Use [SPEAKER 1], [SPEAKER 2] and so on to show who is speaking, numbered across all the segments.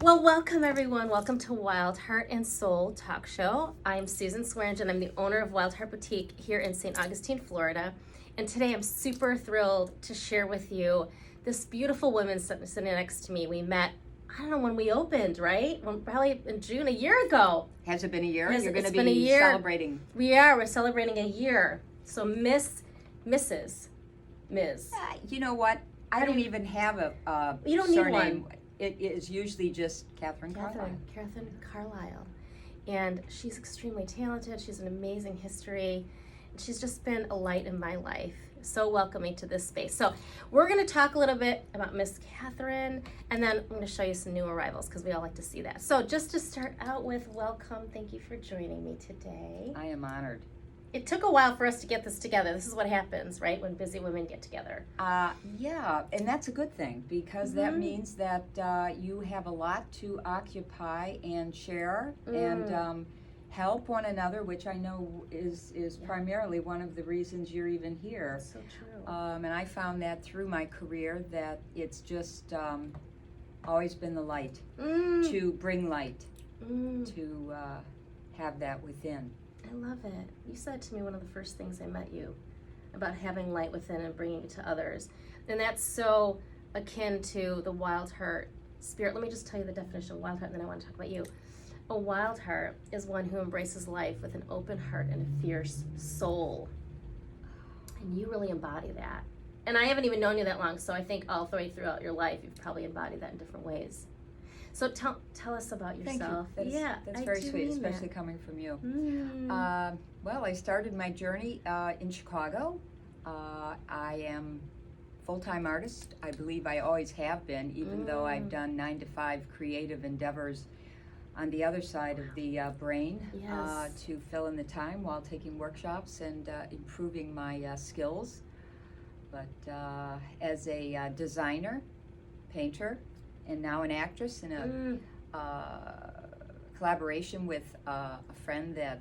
[SPEAKER 1] Well, welcome everyone. Welcome to Wild Heart and Soul Talk Show. I'm Susan Swearington. I'm the owner of Wild Heart Boutique here in St. Augustine, Florida. And today I'm super thrilled to share with you this beautiful woman sitting next to me. We met, I don't know when we opened, right? Probably in June, a year ago.
[SPEAKER 2] Has it been a year? You're going to
[SPEAKER 1] been a
[SPEAKER 2] be
[SPEAKER 1] year.
[SPEAKER 2] celebrating.
[SPEAKER 1] We're celebrating a year. So Ms.
[SPEAKER 2] You know what? I don't even have a
[SPEAKER 1] You don't need
[SPEAKER 2] surname.
[SPEAKER 1] one.
[SPEAKER 2] It is usually just Kathryn Carlyle.
[SPEAKER 1] Kathryn Carlyle. And she's extremely talented. She's an amazing history. She's just been a light in my life. So welcoming to this space. So we're going to talk a little bit about Miss Kathryn, and then I'm going to show you some new arrivals because we all like to see that. So just to start out with, welcome. Thank you for joining me today.
[SPEAKER 2] I am honored.
[SPEAKER 1] It took a while for us to get this together. This is what happens, right, when busy women get together.
[SPEAKER 2] Yeah, and that's a good thing because that means that you have a lot to occupy and share and help one another, which I know is primarily one of the reasons you're even here.
[SPEAKER 1] So true.
[SPEAKER 2] And I found that through my career that it's just always been the light, to bring light, to have that within.
[SPEAKER 1] I love it. You said to me one of the first things I met you about having light within and bringing it to others. And that's so akin to the wild heart spirit. Let me just tell you the definition of wild heart, and then I want to talk about you. A wild heart is one who embraces life with an open heart and a fierce soul. And you really embody that. And I haven't even known you that long, so I think all the way throughout your life, you've probably embodied that in different ways. So tell us about yourself.
[SPEAKER 2] Thank you. That's very sweet, especially coming from you. Well, I started my journey in Chicago. I am full-time artist. I believe I always have been, even though I've done 9 to 5 creative endeavors on the other side of the brain to fill in the time while taking workshops and improving my skills. But as a designer, painter, and now an actress in a collaboration with a friend that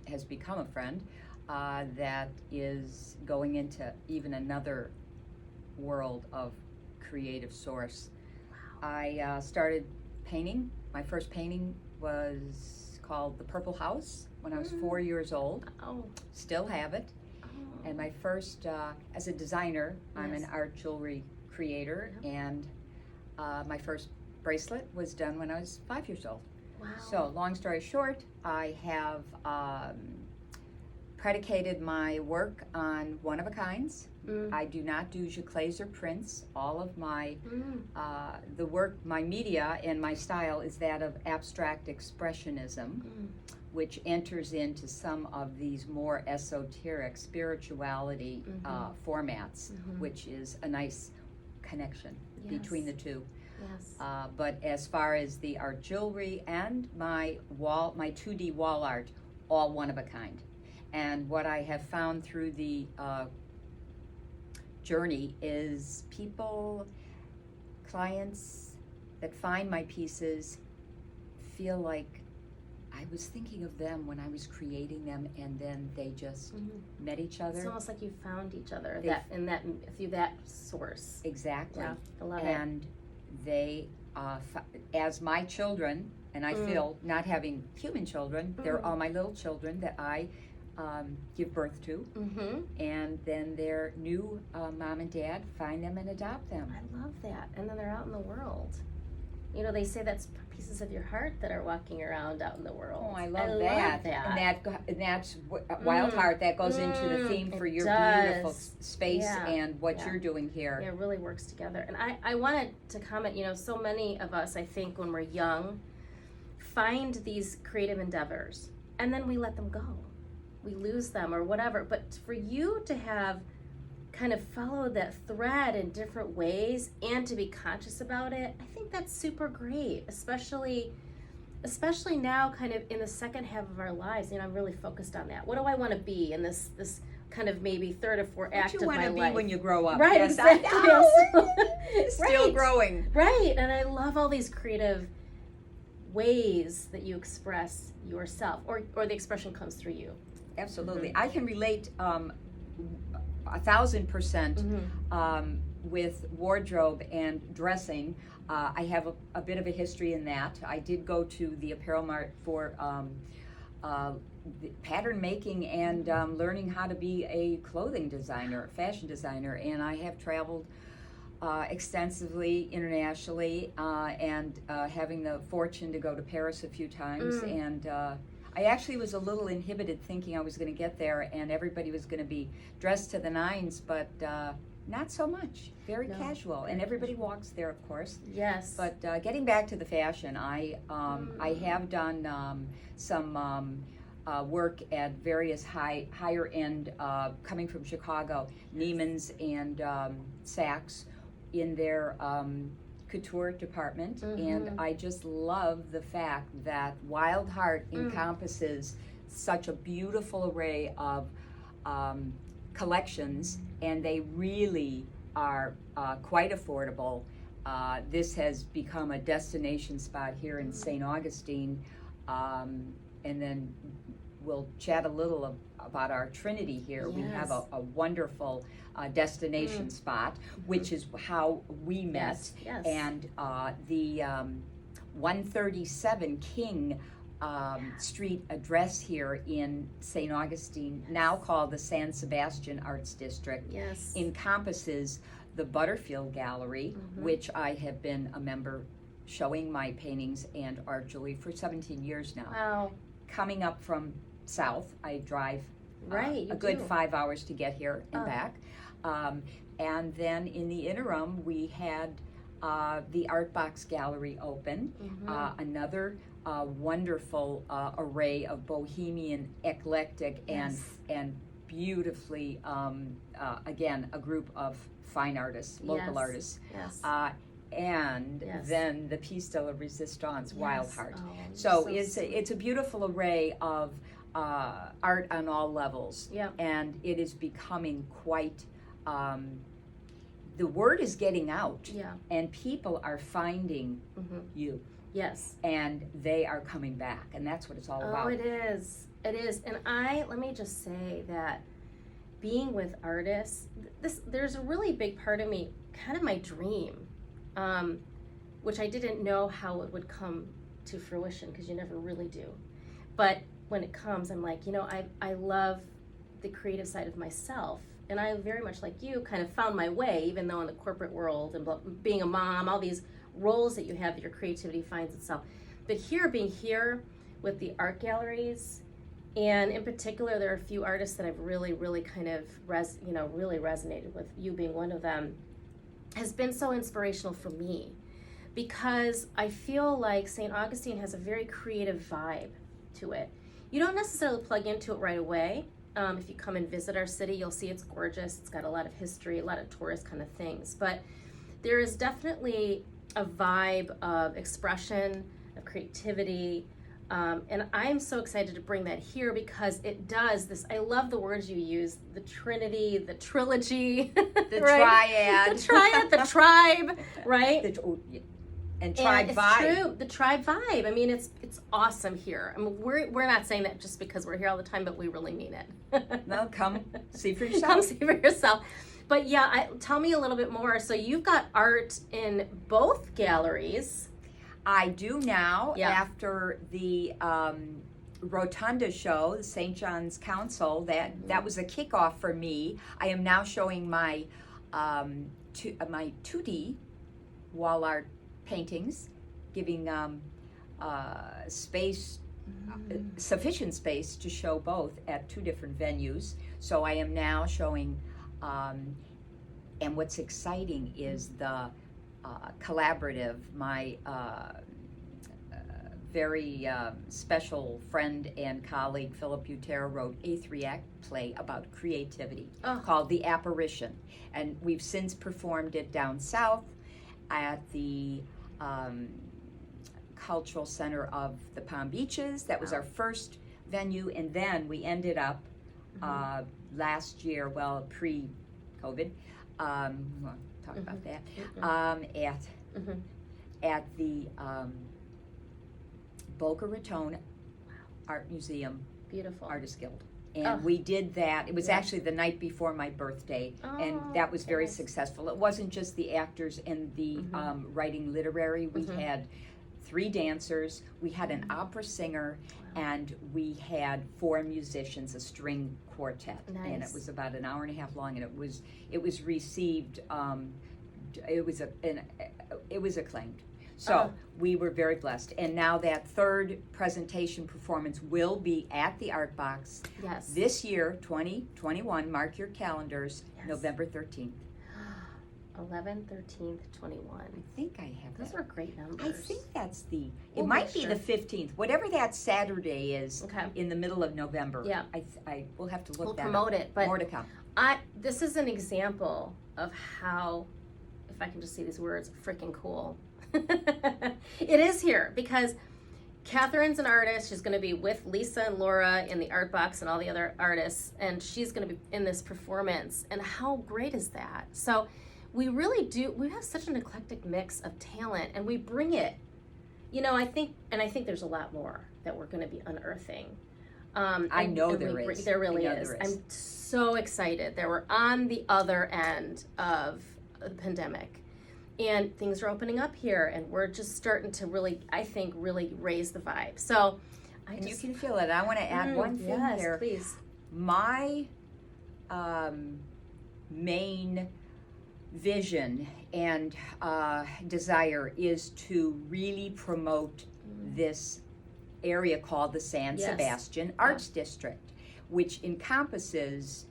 [SPEAKER 2] has become a friend that is going into even another world of creative source. Wow. I started painting. My first painting was called The Purple House when I was 4 years old. Oh. Still have it. Oh. And my first, as a designer, I'm an art jewelry creator, and my first bracelet was done when I was 5 years old. Wow. So, long story short, I have predicated my work on one-of-a-kinds. I do not do giclées or prints. All of my, the work, my media and my style is that of abstract expressionism, which enters into some of these more esoteric spirituality formats, which is a nice connection between the two. Yes. But as far as the art jewelry and my 2D wall art, all one of a kind. And what I have found through the journey is clients that find my pieces feel like I was thinking of them when I was creating them, and then they just met each other.
[SPEAKER 1] It's almost like you found each other through that source.
[SPEAKER 2] Exactly.
[SPEAKER 1] Yeah, I love it.
[SPEAKER 2] And they, as my children, and I feel not having human children, they're all my little children that I give birth to, and then their new mom and dad find them and adopt them.
[SPEAKER 1] I love that. And then they're out in the world. You know, they say that's pieces of your heart that are walking around out in the world.
[SPEAKER 2] Oh, I love that. And that's Wild Heart. That goes into the theme for your beautiful space and what you're doing here.
[SPEAKER 1] Yeah, it really works together. And I wanted to comment, so many of us, I think, when we're young, find these creative endeavors, and then we let them go. We lose them or whatever. But for you to have kind of followed that thread in different ways and to be conscious about it, I think that's super great, especially now kind of in the second half of our lives. I'm really focused on that. What do I want to be in this kind of maybe third or fourth act of my life?
[SPEAKER 2] What you want to be when you grow up.
[SPEAKER 1] Right,
[SPEAKER 2] yes,
[SPEAKER 1] exactly.
[SPEAKER 2] Still growing.
[SPEAKER 1] Right, and I love all these creative ways that you express yourself, or the expression comes through you.
[SPEAKER 2] Absolutely. I can relate 1,000% with wardrobe and dressing, I have a bit of a history in that. I did go to the Apparel Mart for the pattern making and learning how to be a clothing designer, fashion designer, and I have traveled extensively internationally, and having the fortune to go to Paris a few times, and I actually was a little inhibited thinking I was going to get there and everybody was going to be dressed to the nines, but not so much. Very casual, and everybody walks there, of course.
[SPEAKER 1] Yes.
[SPEAKER 2] But getting back to the fashion, I have done some work at various higher end, coming from Chicago, Neiman's and Saks, in their couture department, and I just love the fact that WildHeart encompasses such a beautiful array of collections, and they really are quite affordable. This has become a destination spot here in St. Augustine, and then we'll chat a little about our Trinity here.
[SPEAKER 1] Yes.
[SPEAKER 2] We have a wonderful destination spot, which is how we met.
[SPEAKER 1] Yes.
[SPEAKER 2] And the 137 King Street address here in St. Augustine, now called the San Sebastian Arts District, encompasses the Butterfield Gallery, which I have been a member, showing my paintings and art jewelry for 17 years now.
[SPEAKER 1] Wow.
[SPEAKER 2] Coming up from south, I drive
[SPEAKER 1] a
[SPEAKER 2] good 5 hours to get here and back. And then in the interim, we had the Art Box Gallery open, another wonderful array of bohemian, eclectic, and beautifully, again, a group of fine artists, local artists. And then the piece de la resistance, WildHeart. So it's a beautiful array of art on all levels, and it is becoming quite, the word is getting out, and people are finding you.
[SPEAKER 1] Yes.
[SPEAKER 2] And they are coming back, and that's what it's all about.
[SPEAKER 1] Oh, it is. It is. And let me just say that being with artists, there's a really big part of me, kind of my dream, which I didn't know how it would come to fruition, because you never really do. But when it comes, I'm like, I love the creative side of myself. And I very much like you kind of found my way, even though in the corporate world and being a mom, all these roles that you have, your creativity finds itself. But being here with the art galleries, and in particular, there are a few artists that I've really, really kind of really resonated with, you being one of them, has been so inspirational for me, because I feel like St. Augustine has a very creative vibe to it. You don't necessarily plug into it right away. If you come and visit our city, you'll see it's gorgeous. It's got a lot of history, a lot of tourist kind of things. But there is definitely a vibe of expression, of creativity. And I'm so excited to bring that here, because it does this. I love the words you use, the Trinity, the trilogy,
[SPEAKER 2] the triad.
[SPEAKER 1] The triad, the tribe, right?
[SPEAKER 2] And tribe vibe.
[SPEAKER 1] It's true, the tribe vibe. I mean, it's awesome here. I mean, we're not saying that just because we're here all the time, but we really mean it.
[SPEAKER 2] No, come see for yourself.
[SPEAKER 1] Come see for yourself. But yeah, tell me a little bit more. So you've got art in both galleries.
[SPEAKER 2] I do now, after the Rotunda show, the St. John's Council, that was a kickoff for me. I am now showing my my 2D wall art paintings, giving space, sufficient space to show both at two different venues. So I am now showing, and what's exciting is the collaborative, my very special friend and colleague Philip Butera wrote a 3-act play about creativity called TheApparition, and we've since performed it down south at the Cultural Center of the Palm Beaches. That was our first venue, and then we ended up last year, well, pre-COVID, we'll talk about that, at the Boca Raton Art Museum
[SPEAKER 1] Beautiful.
[SPEAKER 2] Artist Guild. And
[SPEAKER 1] Oh.
[SPEAKER 2] we did that. It was
[SPEAKER 1] Yeah.
[SPEAKER 2] actually the night before my birthday, and
[SPEAKER 1] Oh,
[SPEAKER 2] that was very
[SPEAKER 1] nice.
[SPEAKER 2] successful. It wasn't just the actors and the writing literary. We
[SPEAKER 1] Mhm.
[SPEAKER 2] had 3 dancers, we had an opera singer, and we had 4 musicians, a string quartet. And it
[SPEAKER 1] Nice.
[SPEAKER 2] was about an hour and a half long, and it was received. It was acclaimed. So we were very blessed. And now that 3rd presentation performance will be at the Art Box
[SPEAKER 1] Yes.
[SPEAKER 2] this year, 2021. Mark your calendars,
[SPEAKER 1] Yes.
[SPEAKER 2] November 13th.
[SPEAKER 1] 11, 13th, 21.
[SPEAKER 2] I think I have
[SPEAKER 1] Those
[SPEAKER 2] that.
[SPEAKER 1] are great numbers.
[SPEAKER 2] I think that's it
[SPEAKER 1] We'll
[SPEAKER 2] might
[SPEAKER 1] make
[SPEAKER 2] be
[SPEAKER 1] sure.
[SPEAKER 2] the 15th, whatever that Saturday is
[SPEAKER 1] Okay.
[SPEAKER 2] in the middle of November.
[SPEAKER 1] Yeah.
[SPEAKER 2] I will have to look
[SPEAKER 1] We'll
[SPEAKER 2] that
[SPEAKER 1] promote
[SPEAKER 2] up.
[SPEAKER 1] it, but
[SPEAKER 2] More to come.
[SPEAKER 1] this is an example of how, if I can just say these words, freaking cool. It is here because Kathryn's an artist. She's going to be with Lisa and Laura in the Art Box and all the other artists, and she's going to be in this performance. And how great is that? So we really do. We have such an eclectic mix of talent, and we bring it. You know, I think there's a lot more that we're going to be unearthing.
[SPEAKER 2] I know there is.
[SPEAKER 1] There really
[SPEAKER 2] I know
[SPEAKER 1] is.
[SPEAKER 2] there is.
[SPEAKER 1] I'm so excited that we're on the other end of the pandemic. And things are opening up here, and we're just starting to really, I think, really raise the vibe. So,
[SPEAKER 2] And you can feel it. I want to add one thing
[SPEAKER 1] yes,
[SPEAKER 2] here.
[SPEAKER 1] please.
[SPEAKER 2] My main vision and desire is to really promote this area called the San
[SPEAKER 1] Yes.
[SPEAKER 2] Sebastian Arts District, which encompasses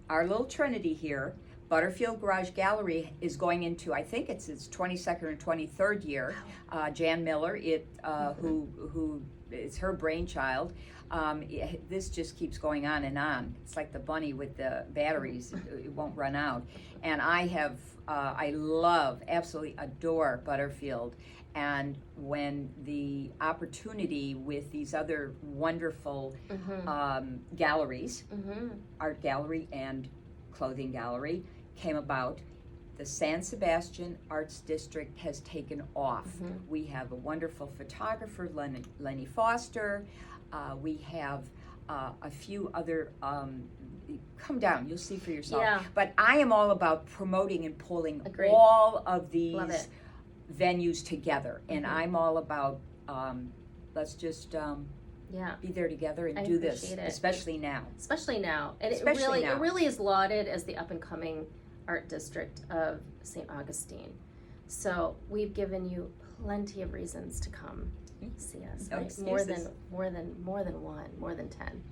[SPEAKER 2] our little trinity here. Butterfield Garage Gallery is going into, I think it's its 22nd or 23rd year. Jan Miller, who is her brainchild. This just keeps going on and on. It's like the bunny with the batteries; it won't run out. And I love, absolutely adore Butterfield. And when the opportunity with these other wonderful galleries, art gallery and clothing gallery, came about, the San Sebastian Arts District has taken off. We have a wonderful photographer, Lenny Foster. We have a few other, come down, you'll see for yourself.
[SPEAKER 1] Yeah.
[SPEAKER 2] But I am all about promoting and pulling
[SPEAKER 1] Agreed.
[SPEAKER 2] all of these
[SPEAKER 1] Love it.
[SPEAKER 2] venues together. And I'm all about, let's just
[SPEAKER 1] Yeah.
[SPEAKER 2] be there together and
[SPEAKER 1] I
[SPEAKER 2] do this,
[SPEAKER 1] appreciate it.
[SPEAKER 2] especially now.
[SPEAKER 1] Especially now. And
[SPEAKER 2] Especially now.
[SPEAKER 1] it really is lauded as the up and coming art district of St. Augustine. So we've given you plenty of reasons to come see us.
[SPEAKER 2] No
[SPEAKER 1] Right?
[SPEAKER 2] excuses.
[SPEAKER 1] More than one, more than 10.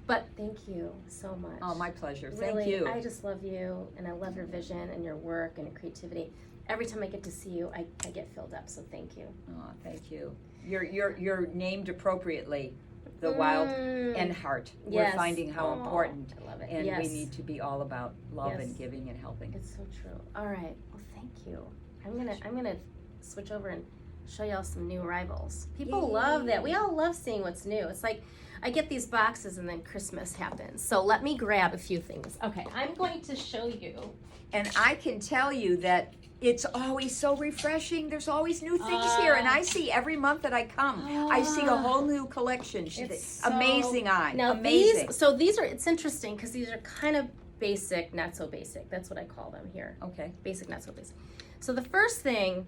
[SPEAKER 1] But thank you so much.
[SPEAKER 2] Oh, my pleasure.
[SPEAKER 1] Really,
[SPEAKER 2] Thank you.
[SPEAKER 1] I just love you, and I love your vision and your work and your creativity. Every time I get to see you, I get filled up. So thank you.
[SPEAKER 2] Oh, thank you. You're named appropriately, the Wild and Heart. We're
[SPEAKER 1] Yes.
[SPEAKER 2] finding how
[SPEAKER 1] Oh,
[SPEAKER 2] important,
[SPEAKER 1] I love it.
[SPEAKER 2] and
[SPEAKER 1] Yes.
[SPEAKER 2] we need to be all about love
[SPEAKER 1] Yes.
[SPEAKER 2] and giving and helping.
[SPEAKER 1] It's so true. All right. Well, thank you. I'm gonna switch over and show y'all some new arrivals. People love that. We all love seeing what's new. It's like I get these boxes and then Christmas happens. So let me grab a few things. Okay, I'm going to show you.
[SPEAKER 2] And I can tell you that it's always so refreshing. There's always new things here, and I see every month that I come, I see a whole new collection.
[SPEAKER 1] It's
[SPEAKER 2] Amazing eye.
[SPEAKER 1] Now
[SPEAKER 2] Amazing.
[SPEAKER 1] these are, it's interesting because these are kind of basic, not so basic. That's what I call them here.
[SPEAKER 2] Okay.
[SPEAKER 1] Basic, not so basic. So the first thing,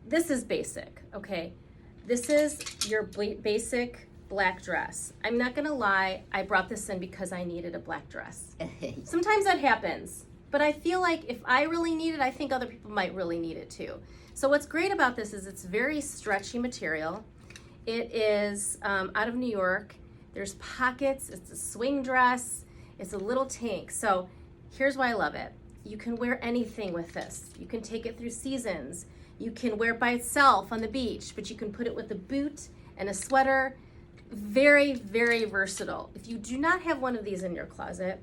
[SPEAKER 1] this is basic, okay? This is your basic black dress. I'm not gonna lie, I brought this in because I needed a black dress. Sometimes that happens, but I feel like if I really need it, I think other people might really need it too. So what's great about this is it's very stretchy material. It is out of New York. There's pockets, it's a swing dress, it's a little tank. So here's why I love it. You can wear anything with this. You can take it through seasons. You can wear it by itself on the beach, but you can put it with a boot and a sweater. Very, very versatile. If you do not have one of these in your closet,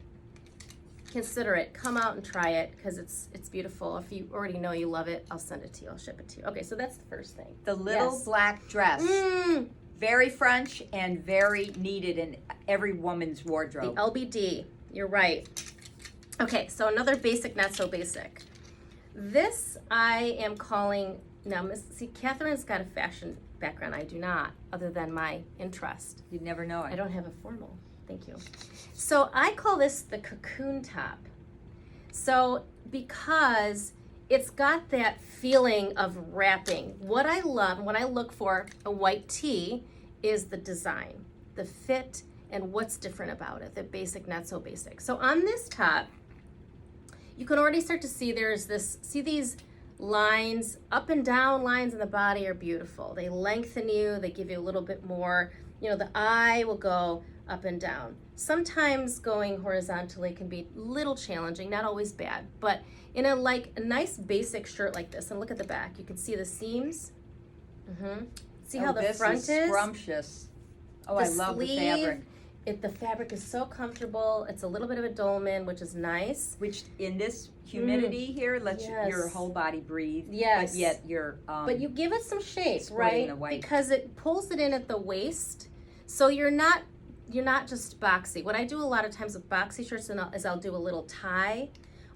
[SPEAKER 1] consider it. Come out and try it because it's beautiful. If you already know you love it, I'll send it to you. I'll ship it to you. Okay, so that's the first thing.
[SPEAKER 2] The little
[SPEAKER 1] Yes.
[SPEAKER 2] black dress.
[SPEAKER 1] Mm,
[SPEAKER 2] Very French and very needed in every woman's
[SPEAKER 1] the
[SPEAKER 2] wardrobe.
[SPEAKER 1] LBD. You're right. Okay, so another basic, not so basic. This I am calling, now see, Kathryn's got a fashion background. I do not, other than my interest.
[SPEAKER 2] You'd never know
[SPEAKER 1] I
[SPEAKER 2] it.
[SPEAKER 1] don't have a formal Thank you. So I call this the cocoon top. So because it's got that feeling of wrapping. What I love, when I look for a white tee, is the design, the fit, and what's different about it, the basic, not so basic. So on this top, you can already start to see see these lines, up and down lines in the body are beautiful. They lengthen you, they give you a little bit more, the eye will go up and down. Sometimes going horizontally can be a little challenging, not always bad, but in a nice basic shirt like this, and look at the back, you can see the seams. See how the front is?
[SPEAKER 2] This is scrumptious. Oh, I love the fabric.
[SPEAKER 1] The fabric is so comfortable. It's a little bit of a dolman, which is nice.
[SPEAKER 2] Which in this humidity here lets your whole body breathe.
[SPEAKER 1] Yes.
[SPEAKER 2] But yet you're
[SPEAKER 1] but you give it some shape,
[SPEAKER 2] right?
[SPEAKER 1] Because it pulls it in at the waist, so you're not just boxy. What I do a lot of times with boxy shirts is I'll do a little tie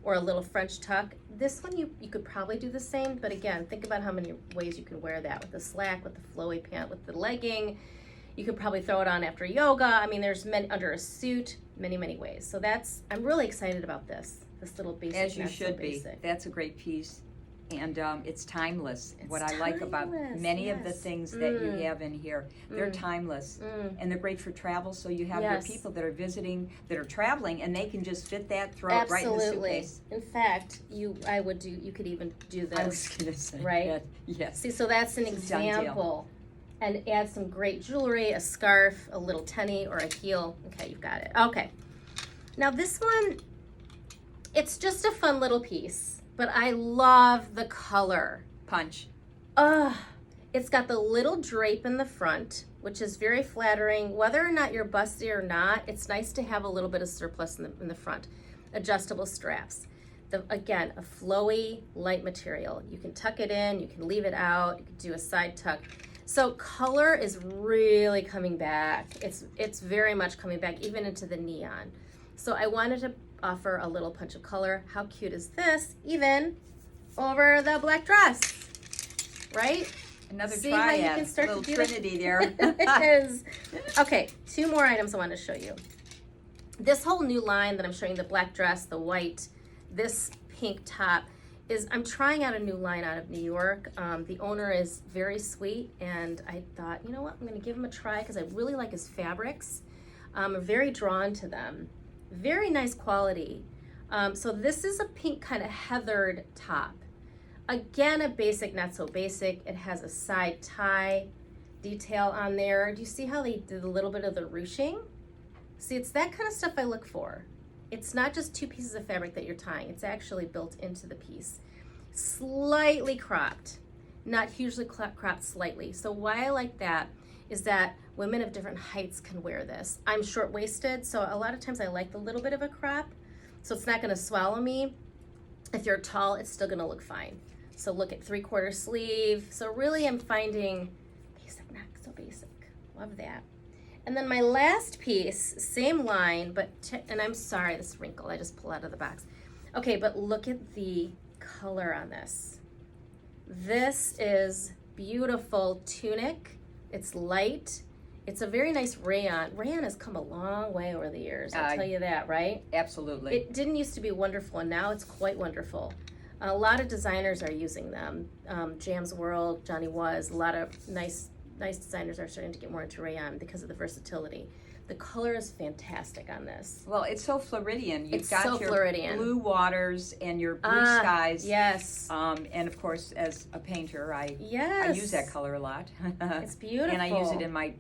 [SPEAKER 1] or a little French tuck. This one you could probably do the same, but again, think about how many ways you can wear that, with the slack, with the flowy pant, with the legging. You could probably throw it on after yoga. I mean, there's under a suit, many, many ways. So I'm really excited about this little basic.
[SPEAKER 2] As you should be. That's a great piece. And it's timeless. What I like about many of the things that you have in here, they're timeless. And they're great for travel, so you have your people that are visiting, that are traveling, and they can just fit that, throw it right in the suitcase.
[SPEAKER 1] In fact, you could even do this.
[SPEAKER 2] I was going to say
[SPEAKER 1] right?
[SPEAKER 2] that. Yes.
[SPEAKER 1] See, so that's an example. And add some great jewelry, a scarf, a little tenny, or a heel. Okay, you've got it. Okay. Now this one, it's just a fun little piece, but I love the color.
[SPEAKER 2] Punch.
[SPEAKER 1] It's got the little drape in the front, which is very flattering. Whether or not you're busty or not, it's nice to have a little bit of surplus in the front. Adjustable straps. Again, a flowy, light material. You can tuck it in, you can leave it out, you can do a side tuck. So color is really coming back. It's very much coming back, even into the neon. So I wanted to offer a little punch of color. How cute is this? Even over the black dress, right?
[SPEAKER 2] Another
[SPEAKER 1] See
[SPEAKER 2] triad,
[SPEAKER 1] how you can start
[SPEAKER 2] little
[SPEAKER 1] to do
[SPEAKER 2] trinity there.
[SPEAKER 1] It is. Okay, 2 more items I want to show you. This whole new line that I'm showing, the black dress, the white, this pink top, I'm trying out a new line out of New York. The owner is very sweet, and I thought, you know what, I'm going to give him a try because I really like his fabrics. I'm very drawn to them. Very nice quality. So this is a pink kind of heathered top. Again, a basic, not so basic. It has a side tie detail on there. Do you see how they did a little bit of the ruching? See, it's that kind of stuff I look for. It's not just 2 pieces of fabric that you're tying. It's actually built into the piece. Slightly cropped, not hugely cropped, slightly. So why I like that is that women of different heights can wear this. I'm short-waisted, so a lot of times I like the little bit of a crop, so it's not gonna swallow me. If you're tall, it's still gonna look fine. So look at 3/4 sleeve. So really I'm finding basic, not so basic. Love that. And then my last piece, same line, and I'm sorry, this wrinkle, I just pulled out of the box. Okay, but look at the color on this. This is beautiful tunic. It's light. It's a very nice rayon. Rayon has come a long way over the years, I'll tell you that, right?
[SPEAKER 2] Absolutely.
[SPEAKER 1] It didn't used to be wonderful, and now it's quite wonderful. A lot of designers are using them. Jam's World, Johnny Was, a lot of nice designers are starting to get more into rayon because of the versatility. The color is fantastic on this.
[SPEAKER 2] Well, it's so Floridian. You've
[SPEAKER 1] It's
[SPEAKER 2] got
[SPEAKER 1] so
[SPEAKER 2] your
[SPEAKER 1] Floridian.
[SPEAKER 2] blue waters and your blue skies.
[SPEAKER 1] Yes.
[SPEAKER 2] And of course, as a painter, I
[SPEAKER 1] Yes.
[SPEAKER 2] use that color a lot.
[SPEAKER 1] It's beautiful.
[SPEAKER 2] And I use it in my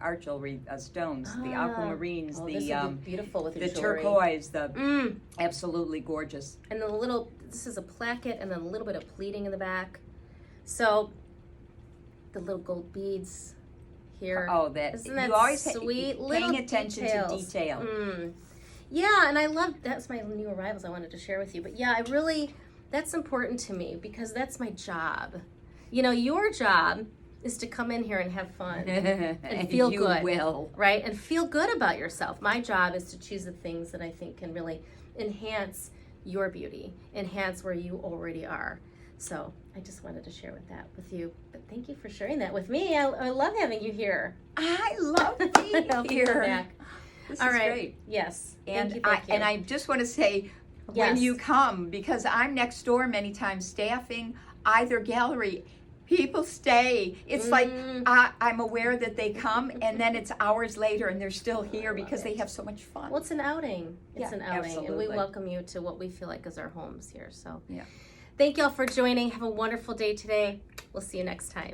[SPEAKER 2] art jewelry stones, the aquamarines,
[SPEAKER 1] this would be beautiful with your
[SPEAKER 2] the
[SPEAKER 1] jewelry.
[SPEAKER 2] turquoise, absolutely gorgeous.
[SPEAKER 1] And this is a placket and then a little bit of pleating in the back. So the little gold beads here.
[SPEAKER 2] Oh,
[SPEAKER 1] Isn't that
[SPEAKER 2] you always
[SPEAKER 1] sweet?
[SPEAKER 2] paying
[SPEAKER 1] Little
[SPEAKER 2] attention
[SPEAKER 1] details.
[SPEAKER 2] to detail.
[SPEAKER 1] Yeah, and I love, that's my new arrivals I wanted to share with you. But yeah, that's important to me because that's my job. You know, your job is to come in here and have fun and feel good.
[SPEAKER 2] You will.
[SPEAKER 1] Right? And feel good about yourself. My job is to choose the things that I think can really enhance your beauty, enhance where you already are. So I just wanted to share that with you. But thank you for sharing that with me. I love having you here.
[SPEAKER 2] I love being
[SPEAKER 1] I'll be
[SPEAKER 2] here.
[SPEAKER 1] back.
[SPEAKER 2] This
[SPEAKER 1] All
[SPEAKER 2] is
[SPEAKER 1] right.
[SPEAKER 2] great.
[SPEAKER 1] Yes.
[SPEAKER 2] And
[SPEAKER 1] Thank you.
[SPEAKER 2] I just want to say,
[SPEAKER 1] Yes.
[SPEAKER 2] when you come, because I'm next door many times staffing either gallery, people stay. It's like I'm aware that they come, and then it's hours later and they're still here because they have so much fun.
[SPEAKER 1] Well, it's an outing. It's
[SPEAKER 2] Yeah,
[SPEAKER 1] an outing. And we
[SPEAKER 2] absolutely.
[SPEAKER 1] welcome you to what we feel like is our homes here. So
[SPEAKER 2] Yeah.
[SPEAKER 1] thank y'all for joining. Have a wonderful day today. We'll see you next time.